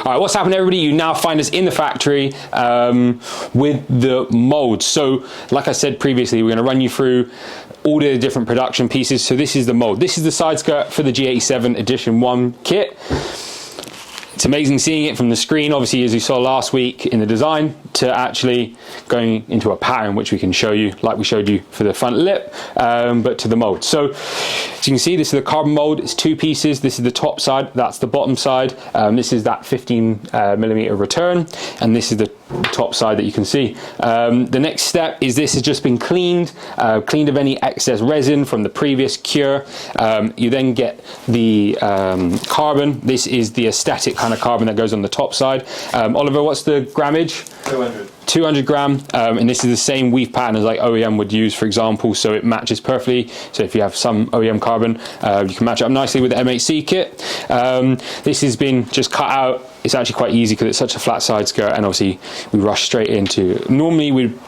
All right, what's happened, everybody? You now find us in the factory with the mold. So like I said previously, we're going to run you through all the different production pieces. So this is the mold. This is the side skirt for the G87 Edition 1 kit. It's amazing seeing it from the screen, obviously, as you saw last week in the design, to actually going into a pattern, which we can show you, like we showed you for the front lip, but to the mold. So as you can see, this is the carbon mold. It's two pieces. This is the top side, that's the bottom side. This is that 15mm return, and this is the top side that you can see. The next step is this has just been cleaned of any excess resin from the previous cure. You then get the carbon. This is the aesthetic kind of carbon that goes on the top side. Oliver, what's the grammage? 200 gram, and this is the same weave pattern as like OEM would use, for example, so it matches perfectly. So if you have some OEM carbon, you can match it up nicely with the M8C kit. This has been just cut out. It's actually quite easy because it's such a flat side skirt, and obviously we rush straight into, normally we'd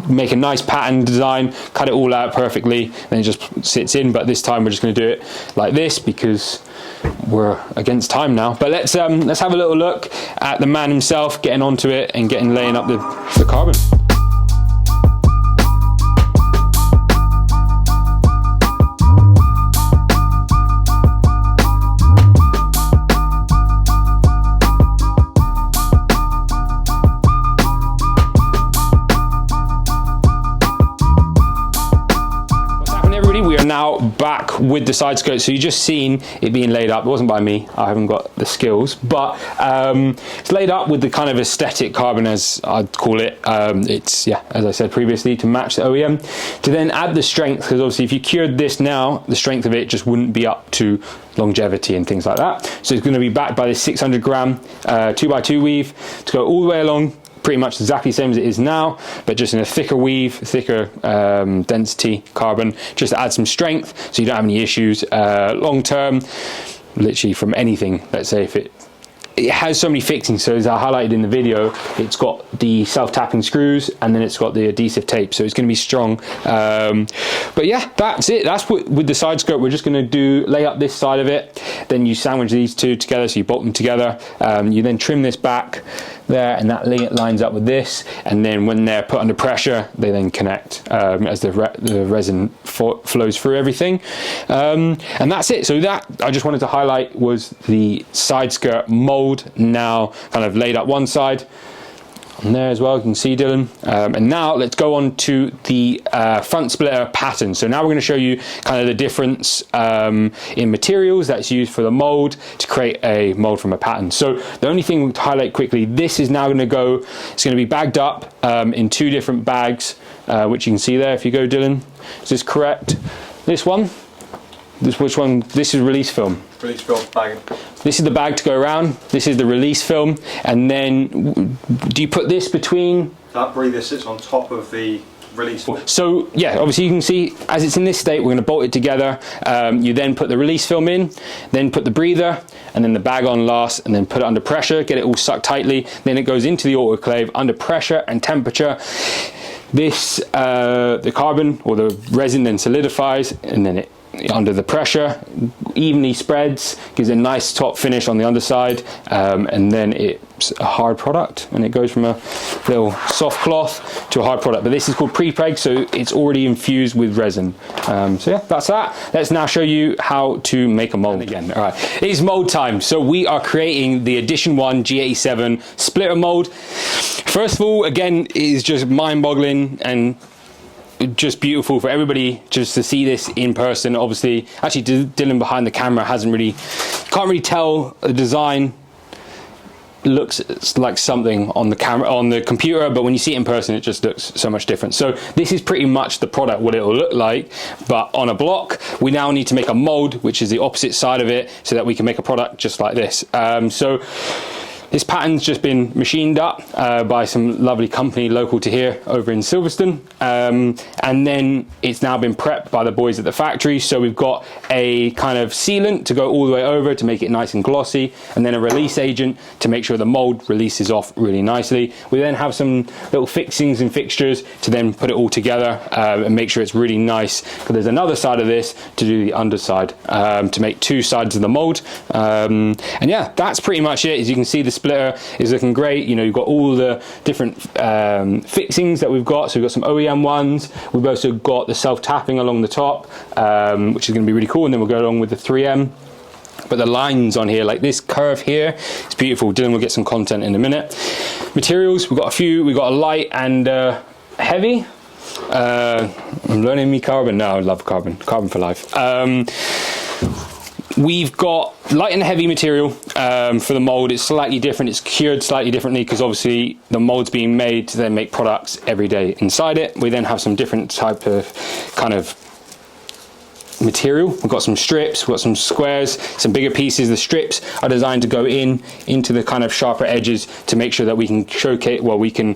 make a nice pattern design, cut it all out perfectly, then it just sits in, but this time we're just going to do it like this because we're against time now. But let's have a little look at the man himself getting onto it and laying up the carbon. We are now back with the side skirt. So you just seen it being laid up. It wasn't by me, I haven't got the skills, but it's laid up with the kind of aesthetic carbon, as I'd call it. It's, yeah, as I said previously, to match the OEM, to then add the strength, because obviously if you cured this now, the strength of it just wouldn't be up to longevity and things like that. So it's going to be backed by this 600 gram 2x2 weave to go all the way along, pretty much exactly the same as it is now, but just in a thicker weave, thicker density carbon, just to add some strength so you don't have any issues long term, literally from anything. Let's say if it has so many fixings, so as I highlighted in the video, it's got the self-tapping screws and then it's got the adhesive tape, so it's going to be strong. But yeah, that's it. That's what with the side skirt we're just going to lay up this side of it, then you sandwich these two together, so you bolt them together. You then trim this back there, and that lines up with this, and then when they're put under pressure, they then connect as the resin flows through everything, and that's it. So that I just wanted to highlight was the side skirt mold, now kind of laid up one side on there as well, you can see, Dylan. And now let's go on to the front splitter pattern. So now we're going to show you kind of the difference in materials that's used for the mold to create a mold from a pattern. So the only thing to highlight quickly, this is now going to go, it's going to be bagged up in two different bags, which you can see there if you go, Dylan. Is this correct? This one? Which one? This is release film. Release film bag. This is the bag to go around. This is the release film, and then do you put this between? That breather sits on top of the release film. So yeah, obviously you can see as it's in this state, we're going to bolt it together. You then put the release film in, then put the breather, and then the bag on last, and then put it under pressure, get it all sucked tightly. Then it goes into the autoclave under pressure and temperature. This the carbon or the resin then solidifies, and then it under the pressure evenly spreads, gives a nice top finish on the underside, and then it's a hard product, and it goes from a little soft cloth to a hard product. But this is called pre-preg, so it's already infused with resin. So yeah, that's that. Let's now show you how to make a mold. Again, all right, it is mold time. So we are creating the Edition 1 G87 splitter mold. First of all, again, it is just mind-boggling and just beautiful for everybody just to see this in person. Obviously, actually Dylan behind the camera can't really tell the design. It looks like something on the camera, on the computer, but when you see it in person, it just looks so much different. So this is pretty much the product, what it will look like, but on a block. We now need to make a mold, which is the opposite side of it, so that we can make a product just like this. So this pattern's just been machined up by some lovely company local to here over in Silverstone, and then it's now been prepped by the boys at the factory. So we've got a kind of sealant to go all the way over to make it nice and glossy, and then a release agent to make sure the mold releases off really nicely. We then have some little fixings and fixtures to then put it all together and make sure it's really nice, because there's another side of this to do the underside to make two sides of the mold. And yeah, that's pretty much it. As you can see, the splitter is looking great. You know, you've got all the different fixings that we've got. So we've got some OEM ones. We've also got the self-tapping along the top, which is going to be really cool. And then we'll go along with the 3M. But the lines on here, like this curve here, it's beautiful. Dylan will get some content in a minute. Materials, we've got a few. We've got a light and heavy. I'm learning me carbon. No, I love carbon. Carbon for life. We've got light and heavy material for the mold. It's slightly different. It's cured slightly differently because obviously the mold's being made to then make products every day inside it. We then have some different type of kind of material. We've got some strips, we've got some squares, some bigger pieces. The strips are designed to go into the kind of sharper edges to make sure that we can showcase, well, we can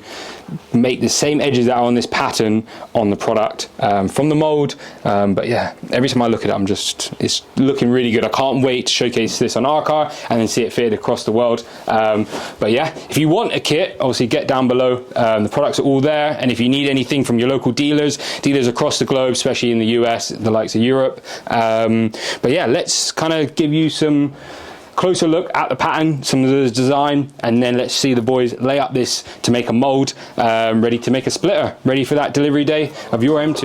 make the same edges that are on this pattern on the product from the mold. But yeah, every time I look at it, it's looking really good. I can't wait to showcase this on our car and then see it fitted across the world. But yeah, if you want a kit, obviously get down below. The products are all there, and if you need anything from your local dealers across the globe, especially in the US, the likes of Europe. But yeah, let's kind of give you some closer look at the pattern, some of the design, and then let's see the boys lay up this to make a mold, ready to make a splitter, ready for that delivery day of your M2.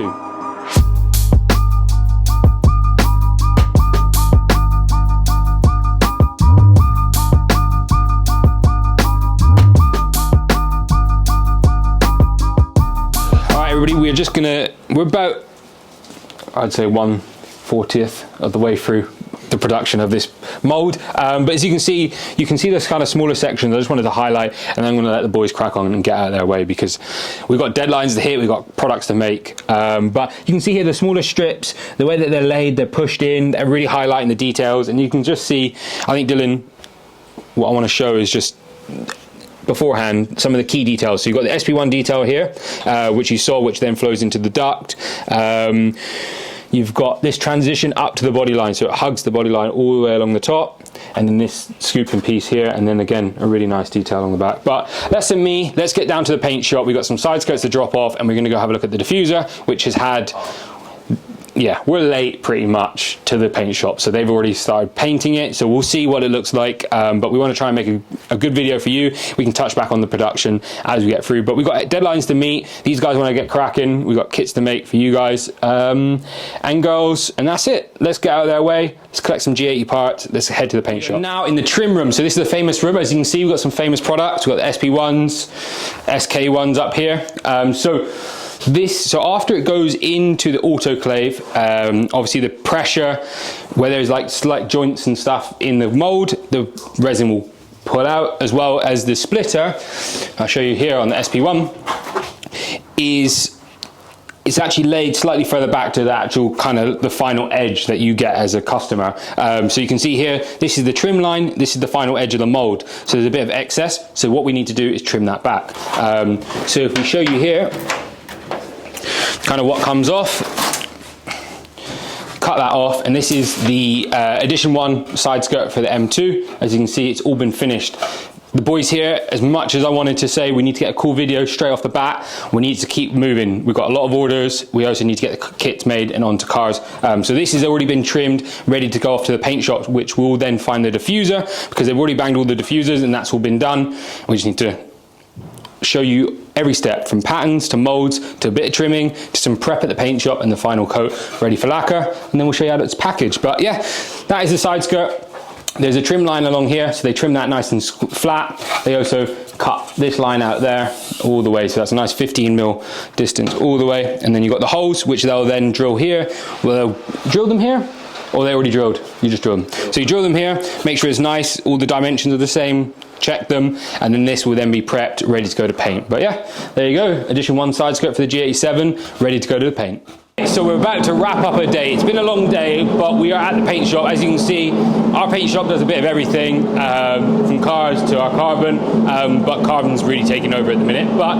All right, everybody, we're about, I'd say 1/40 of the way through the production of this mold, but as you can see this kind of smaller sections. I just wanted to highlight, and then I'm going to let the boys crack on and get out of their way because we've got deadlines to hit, we've got products to make. But you can see here the smaller strips, the way that they're laid, they're pushed in, they're really highlighting the details, and you can just see, I think Dylan, what I want to show is just beforehand some of the key details. So you've got the SP1 detail here, which you saw, which then flows into the duct. You've got this transition up to the body line, so it hugs the body line all the way along the top, and then this scooping piece here, and then again a really nice detail on the back. But that's in me. Let's get down to the paint shop. We've got some side skirts to drop off, and we're going to go have a look at the diffuser, which has had, yeah, we're late pretty much to the paint shop, so they've already started painting it, so we'll see what it looks like. But we want to try and make a good video for you. We can touch back on the production as we get through, but we've got deadlines to meet. These guys want to get cracking. We've got kits to make for you guys and girls, and that's it. Let's get out of their way. Let's collect some G80 parts. Let's head to the paint shop. Now in the trim room. So this is the famous room. As you can see, we've got some famous products. We've got the SP1s, SK1s up here. So after it goes into the autoclave, obviously the pressure, where there's like slight joints and stuff in the mold, the resin will pull out, as well as the splitter. I'll show you here on the SP1 it's actually laid slightly further back to the actual kind of the final edge that you get as a customer. So you can see here, this is the trim line, this is the final edge of the mold. So there's a bit of excess. So what we need to do is trim that back. So if we show you here, kind of what comes off, cut that off, and this is the Edition 1 side skirt for the M2. As you can see, it's all been finished. The boys here, as much as I wanted to say we need to get a cool video straight off the bat, we need to keep moving. We've got a lot of orders. We also need to get the kits made and onto cars. So this has already been trimmed, ready to go off to the paint shop, which will then find the diffuser, because they've already banged all the diffusers and that's all been done. We just need to show you every step, from patterns to molds to a bit of trimming to some prep at the paint shop and the final coat ready for lacquer, and then we'll show you how it's packaged. But yeah, that is the side skirt. There's a trim line along here, so they trim that nice and flat. They also cut this line out there all the way, so that's a nice 15mm distance all the way. And then you've got the holes, which they'll then drill here. Well, they'll drill them here, or they already drilled, you just drill them. So you drill them here, make sure it's nice, all the dimensions are the same, check them, and then this will then be prepped, ready to go to paint. But yeah, there you go, Edition 1 side skirt for the G87, ready to go to the paint. So we're about to wrap up a day. It's been a long day, but we are at the paint shop. As you can see, our paint shop does a bit of everything, from cars to our carbon, but carbon's really taking over at the minute. But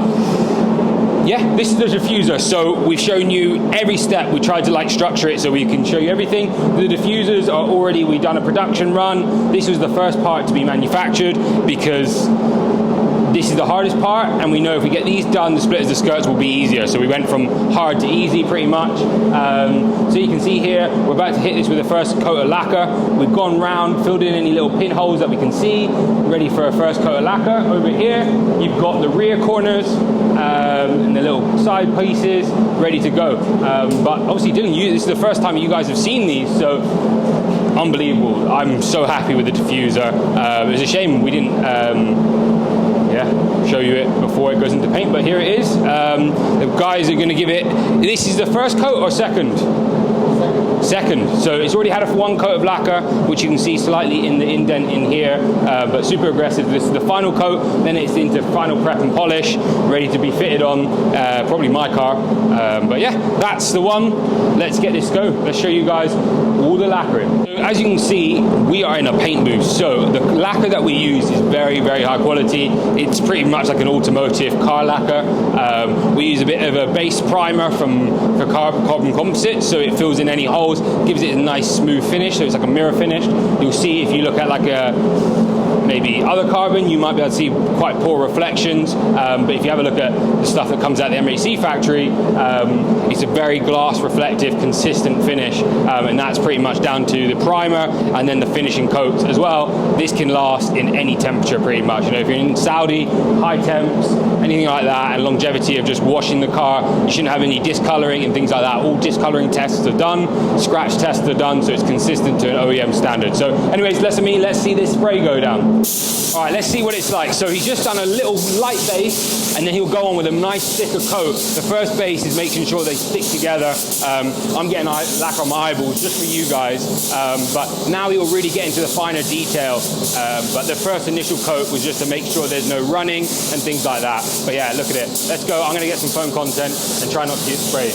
yeah, this is the diffuser. So we've shown you every step. We tried to like structure it so we can show you everything. The diffusers are already, we've done a production run. This was the first part to be manufactured because this is the hardest part, and we know if we get these done, the splitters, the skirts will be easier. So we went from hard to easy pretty much. So you can see here, we're about to hit this with the first coat of lacquer. We've gone round, filled in any little pinholes that we can see, ready for a first coat of lacquer. Over here, you've got the rear corners and the little side pieces ready to go. But obviously, this is the first time you guys have seen these, so unbelievable. I'm so happy with the diffuser. It was a shame we didn't show you it before it goes into paint, but here it is. The guys are going to give it, this is the first coat or second? Second. So it's already had one coat of lacquer, which you can see slightly in the indent in here, but super aggressive. This is the final coat, then it's into final prep and polish, ready to be fitted on probably my car. But yeah, that's the one. Let's get this go. Let's show you guys all the lacquering. So as you can see, we are in a paint booth, so the lacquer that we use is very, very high quality. It's pretty much like an automotive car lacquer. We use a bit of a base primer for carbon composite, so it fills in any holes, gives it a nice smooth finish, so it's like a mirror finish. You'll see if you look at like maybe other carbon, you might be able to see quite poor reflections, but if you have a look at the stuff that comes out of the MAC factory, it's a very glass reflective, consistent finish, and that's pretty much down to the primer and then the finishing coats as well. This can last in any temperature pretty much. You know, if you're in Saudi, high temps, anything like that, and longevity of just washing the car, you shouldn't have any discoloring and things like that. All discoloring tests are done, scratch tests are done, so it's consistent to an OEM standard. So anyways, let's see this spray go down. All right, let's see what it's like. So he's just done a little light base, and then he'll go on with a nice thicker coat. The first base is making sure they stick together. I'm getting lacquer on my eyeballs just for you guys, but now he'll really get into the finer detail. But the first initial coat was just to make sure there's no running and things like that. But yeah, look at it. Let's go. I'm going to get some foam content and try not to get sprayed.